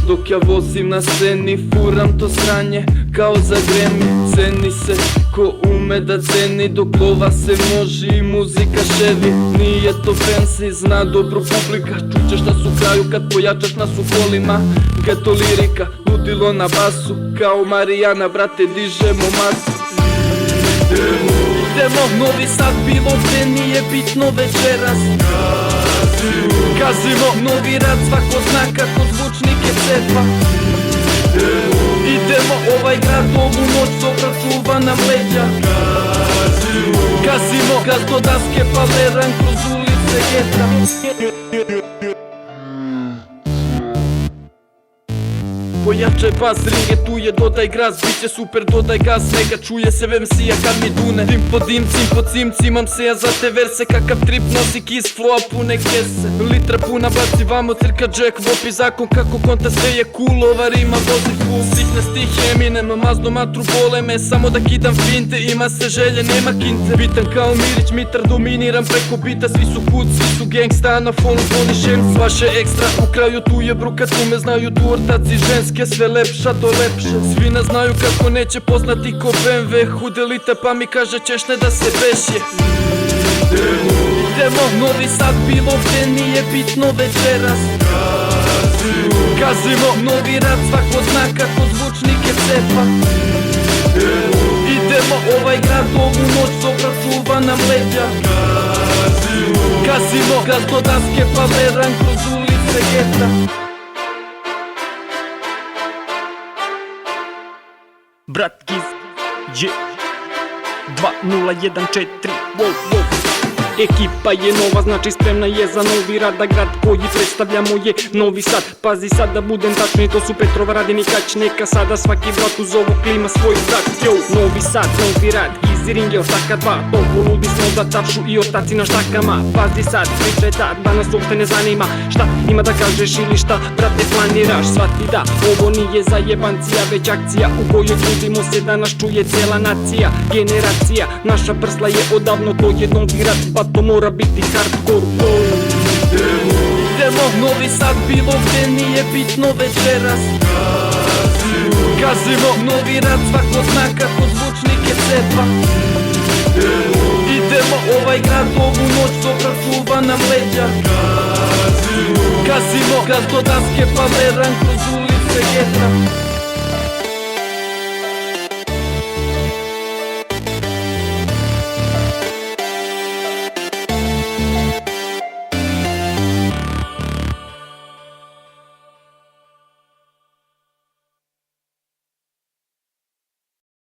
Dok ja vozim na sceni, furam to sranje kao za Grammy. Ceni se ko ume da ceni, dok lova se množi i muzika ševi. Nije to fancy, zna dobro publika, čućeš nas u kraju kad pojačaš nas u kolima. Geto lirika, ludilo na basu, kao Marijana, brate, dižemo masu. Idemo, Novi Sad, bilo gde, nije bitno večeras. Gazimo, novi rad, svako zna kako zvučnik je cetva. Idemo, ovaj grad, ovu noć, dobra čuva nam leđa. Gazimo, gaz do daske, paleran kroz ulice geta. Pojačaj bas, ringe tu je, dodaj gras, biće super, dodaj gas, neka čuje se MC-a kad mi dune. Dim po dim, cim po cim, cimam se ja za te verse, kakav trip nosi kiss, flow pune kese. Litra puna baci vamo, cirka Jack, vopi zakon kako konta sve je cool, ova rima vozi full. Sitne stihe Eminem, mazno matru bole me, samo da kidam finte, ima se želje, nema kinte. Bitan kao Mirić, mitar dominiram preko bita, svi su kud, svi su gangsta, na follow zvoni šem. Svaše ekstra, u kraju tu je bruka, tu me znaju tu ortaci ženski. Sve lepša do lepše, svi nas znaju kako neće poznati ko BMW. Hudelite pa mi kaže češne da se beše. Idemo, Novi Sad, bilo gde, nije bitno večeras. Gazimo, novi rad, svako zna kako zvučnik je cepa. Idemo, ovaj grad, ovu noć, dobra čuva nam leđa. Gazimo, gaz do daske, paleran kroz ulice geta. Brat Giz, je 2014, wow, wow. Ekipa je nova, znači spremna je za novi rad, a grad koji predstavljamo je Novi Sad. Pazi sad da budem tačni, to su Petrova, Radin i Kać. Neka sada svaki brat uz ovu klima svoj brat. Yo, Novi Sad, novi rad, Easy Ring je ortaka 2. Toliko ludi smo za tapšu i ortaci na štakama. Pazi sad, priča je ta, da nas uopšte ne zanima šta ima da kažeš ili šta, brate, planiraš. Svati da, ovo nije zajebancija, već akcija u kojoj trudimo se da nas čuje cijela nacija. Generacija, naša prsla je odavno, to je novi rad, pa to mora biti hardcore. Idemo, Novi Sad, bilo gde, nije bitno večeras. Gazimo, novi rad, svako zna kako zvučnik je cetva. Idemo, ovaj grad, ovu noć, dobra čuva nam leđa. Gazimo, gaz do daske, paleran kroz ulice geta.